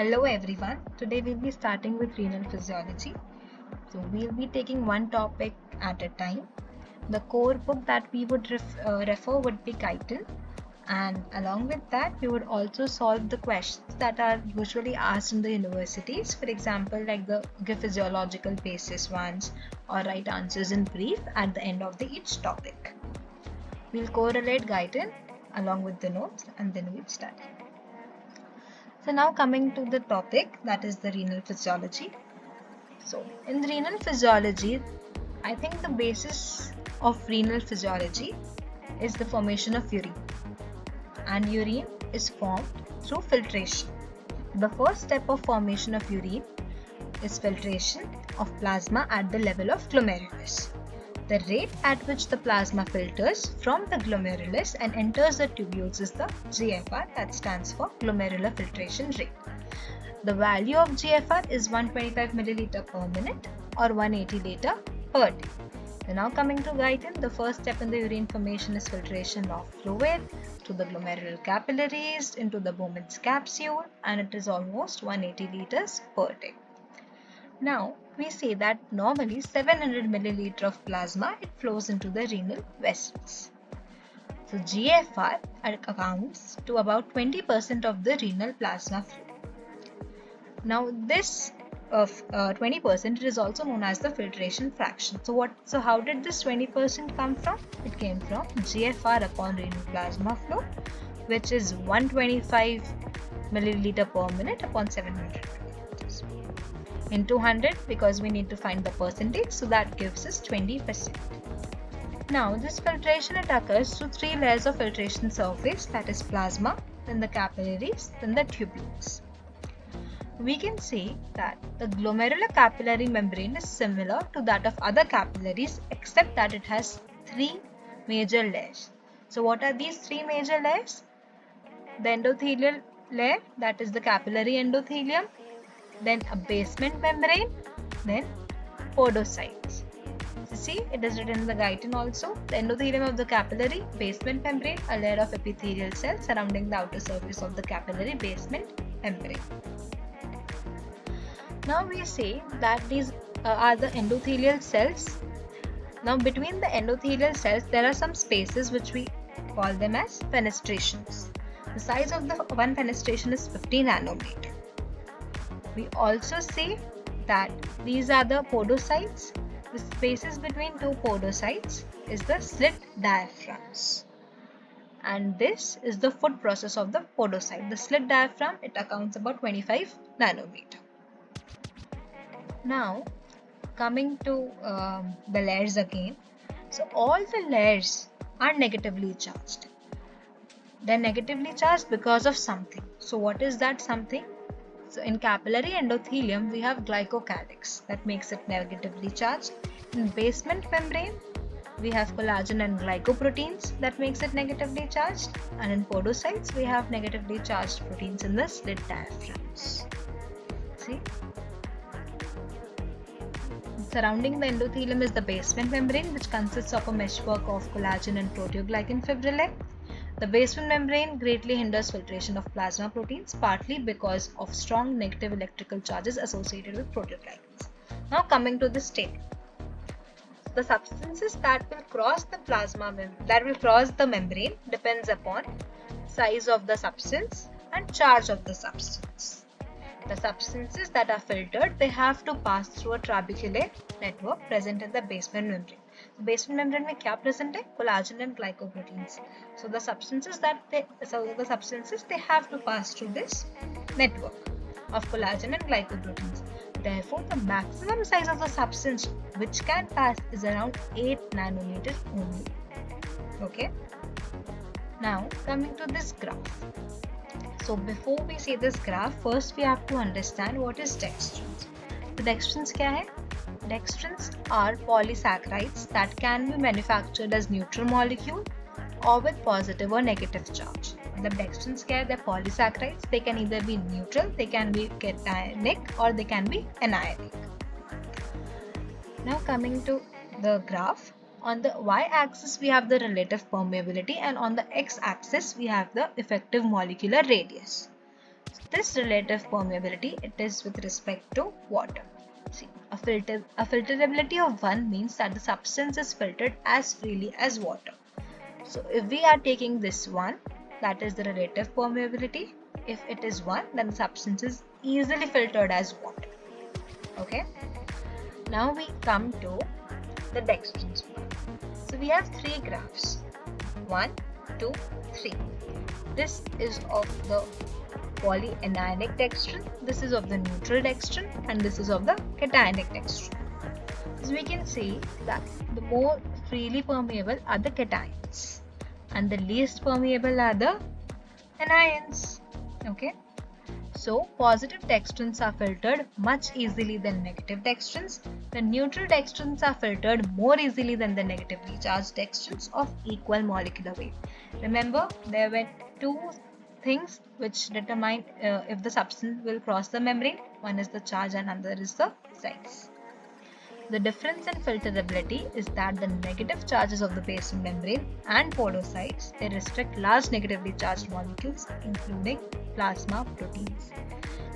Hello everyone. Today we'll be starting with renal physiology. So we'll be taking one topic at a time. The core book that we would refer would be Guyton, and along with that we would also solve the questions that are usually asked in the universities. For example, like the give physiological basis ones or write answers in brief at the end of each topic. We'll correlate Guyton along with the notes and then we'll study. So now coming to the topic, that is the renal physiology. So in the renal physiology, I think the basis of renal physiology is the formation of urine. And urine is formed through filtration. The first step of formation of urine is filtration of plasma at the level of glomerulus. The rate at which the plasma filters from the glomerulus and enters the tubules is the GFR, that stands for glomerular filtration rate. The value of GFR is 125 milliliter per minute or 180 liter per day. So now coming to Guyton, the first step in the urine formation is filtration of fluid to the glomerular capillaries into the Bowman's capsule, and it is almost 180 liters per day. Now we say that normally 700 milliliter of plasma it flows into the renal vessels. So GFR accounts to about 20% of the renal plasma flow. Now this of 20% is also known as the filtration fraction. So how did this 20% come from? It came from GFR upon renal plasma flow, which is 125 milliliter per minute upon 700 milliliters. In 200, because we need to find the percentage, so that gives us 20%. Now this filtration it occurs through three layers of filtration surface, that is plasma, then the capillaries, then the tubules. We can say that the glomerular capillary membrane is similar to that of other capillaries except that it has three major layers. So what are these three major layers? The endothelial layer, that is the capillary endothelium, then a basement membrane, then podocytes. So see, it is written in the Guyton also. The endothelium of the capillary, basement membrane, a layer of epithelial cells surrounding the outer surface of the capillary basement membrane. Now we say that these are the endothelial cells. Now between the endothelial cells there are some spaces which we call them as fenestrations. The size of the one fenestration is 50 nanometer. We also say that these are the podocytes. The spaces between two podocytes is the slit diaphragms. And this is the foot process of the podocyte. The slit diaphragm, it accounts about 25 nanometer. Now coming to the layers again. So all the layers are negatively charged. They're negatively charged because of something. So what is that something? So in capillary endothelium we have glycocalyx that makes it negatively charged. In basement membrane we have collagen and glycoproteins that makes it negatively charged, and in podocytes we have negatively charged proteins in the slit diaphragms. See? Surrounding the endothelium is the basement membrane, which consists of a meshwork of collagen and proteoglycan fibrillae. The basement membrane greatly hinders filtration of plasma proteins, partly because of strong negative electrical charges associated with proteoglycans. Now coming to this table. The substances that will cross the membrane depends upon size of the substance and charge of the substance. The substances that are filtered, they have to pass through a trabecular network present in the basement membrane. The basement membrane में क्या present है? Collagen and glycoproteins. So the substances they have to pass through this network of collagen and glycoproteins. Therefore, the maximum size of the substance which can pass is around 8 nanometers only. Okay. Now coming to this graph. So before we see this graph, first we have to understand what is dextrins. The dextrins क्या है? Dextrins are polysaccharides that can be manufactured as neutral molecule or with positive or negative charge. The dextrins क्या है? They're polysaccharides. They can either be neutral, they can be cationic, or they can be anionic. Now coming to the graph. On the y-axis we have the relative permeability, and on the x-axis we have the effective molecular radius. So this relative permeability, it is with respect to water. See, a filterability of 1 means that the substance is filtered as freely as water. So if we are taking this 1, that is the relative permeability. If it is 1, then the substance is easily filtered as water. Okay. Now we come to the dextrins. So we have 3 graphs. 1, 2, 3. This is of the polyanionic dextrin, this is of the neutral dextrin, and this is of the cationic dextrin. So we can see that the more freely permeable are the cations and the least permeable are the anions. Okay. So positive dextrins are filtered much easily than negative dextrins. The neutral dextrins are filtered more easily than the negatively charged dextrins of equal molecular weight. Remember, there were 2 things which determine if the substance will cross the membrane. One is the charge and another is the size. The difference in filterability is that the negative charges of the basal membrane and podocytes, they restrict large negatively charged molecules, including plasma proteins.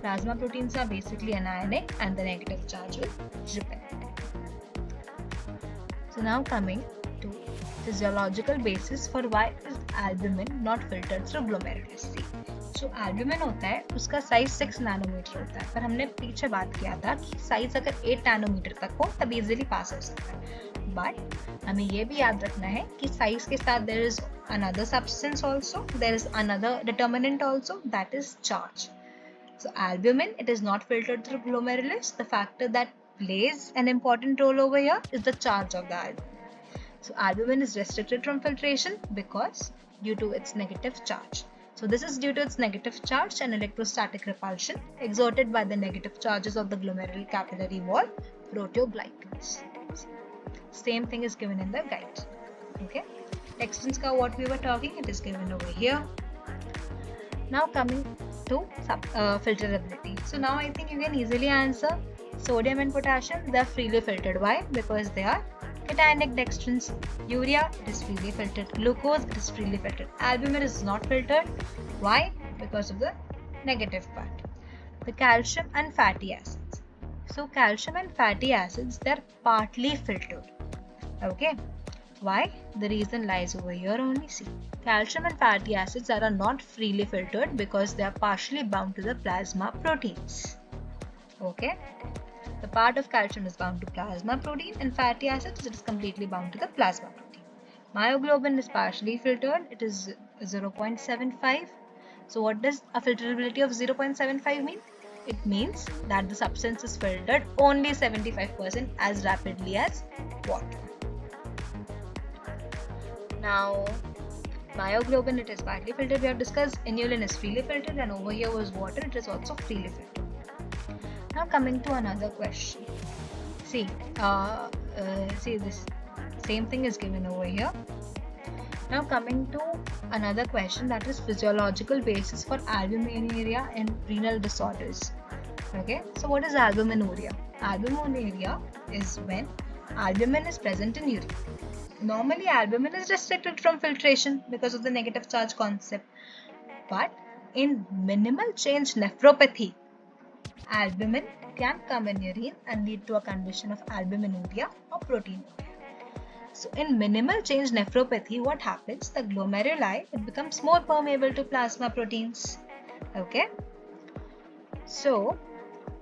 Plasma proteins are basically anionic and the negative charge will repel. So now coming to physiological basis for why is albumin not filtered through glomerulus. जो albumin होता है उसका size 6 nanometre होता है, पर हमने पीछे बात किया था कि साइज अगर 8 नैनोमीटर तक हो तब इजीली पास हो सकता है. बट हमें ये भी याद रखना है कि साइज के साथ there is another substance also, there is another determinant also, that is charge. So albumin, it is not filtered through glomerulus. The factor that plays an important role over here is the charge of the albumin. So albumin is restricted from filtration because due to its negative charge. So this is due to its negative charge and electrostatic repulsion exerted by the negative charges of the glomerular capillary wall, proteoglycans. Same thing is given in the guide. Okay. Dextrins ka what we were talking, it is given over here. Now coming to filterability. So now I think you can easily answer. Sodium and potassium, they are freely filtered. Why? Because they are cationic dextrins. Urea, it is freely filtered. Glucose, it is freely filtered. Albumin is not filtered. Why? Because of the negative part. The calcium and fatty acids. So calcium and fatty acids, they are partly filtered. Okay. Why? The reason lies over here only. See, calcium and fatty acids are not freely filtered because they are partially bound to the plasma proteins. Okay. The part of calcium is bound to plasma protein and fatty acids, it is completely bound to the plasma protein. Myoglobin is partially filtered, it is 0.75. So what does a filterability of 0.75 mean? It means that the substance is filtered only 75% as rapidly as water. Now, myoglobin, it is partly filtered, we have discussed. Inulin is freely filtered and over here was water, it is also freely filtered. Now coming to another question. See this same thing is given over here. Now coming to another question, that is physiological basis for albuminuria in renal disorders. Okay, so what is albuminuria? Albuminuria is when albumin is present in urine. Normally albumin is restricted from filtration because of the negative charge concept. But in minimal change nephropathy, albumin can come in urine and lead to a condition of albuminuria or proteinuria. So in minimal change nephropathy, what happens? The glomeruli, it becomes more permeable to plasma proteins. Okay. So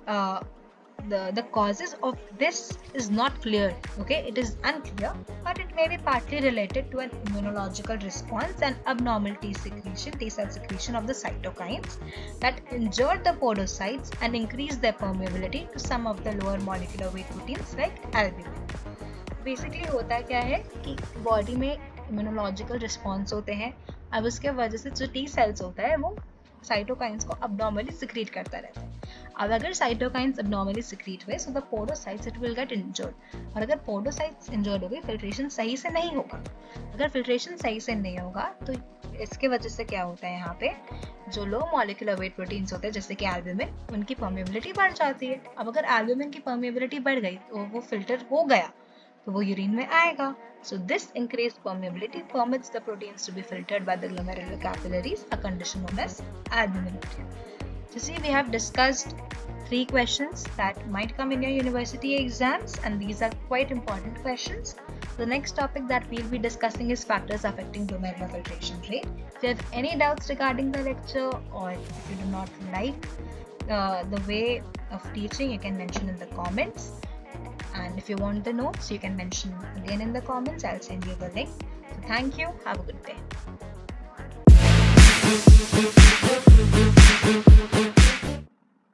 the causes of this is not clear. Okay, it is unclear, but it may be partly related to an immunological response and abnormal T cell secretion of the cytokines that injure the podocytes and increase their permeability to some of the lower molecular weight proteins like albumin. Basically होता क्या है कि body में immunological response होते हैं, अब उसके वजह से जो टी सेल्स होता है वो साइटोकाइंस को abnormally secrete करता रहता है. अब अगर साइटोकाइंस abnormally secrete हुए, so the podocytes it will get injured. और अगर podocytes injured हो गए, filtration सही से नहीं होगा. अगर filtration सही से नहीं होगा तो इसके वजह से क्या होता है, यहाँ पे जो लो मॉलिक्यूलर वेट प्रोटीन्स होते हैं जैसे कि एल्ब्यूमिन, उनकी परमेबिलिटी बढ़ जाती है. अब अगर एल्ब्यूमिन की परमेबिलिटी बढ़ गई तो वो फिल्टर हो गया तो वो यूरिन में आएगा. So this increased permeability permits the proteins to be filtered by the glomerular capillaries, a condition known as albuminuria. So see, we have discussed 3 questions that might come in your university exams, and these are quite important questions. The next topic that we'll be discussing is factors affecting glomerular filtration rate. If you have any doubts regarding the lecture, or if you do not like the way of teaching, you can mention in the comments. And if you want the notes, you can mention again in the comments. I'll send you the link. So thank you. Have a good day.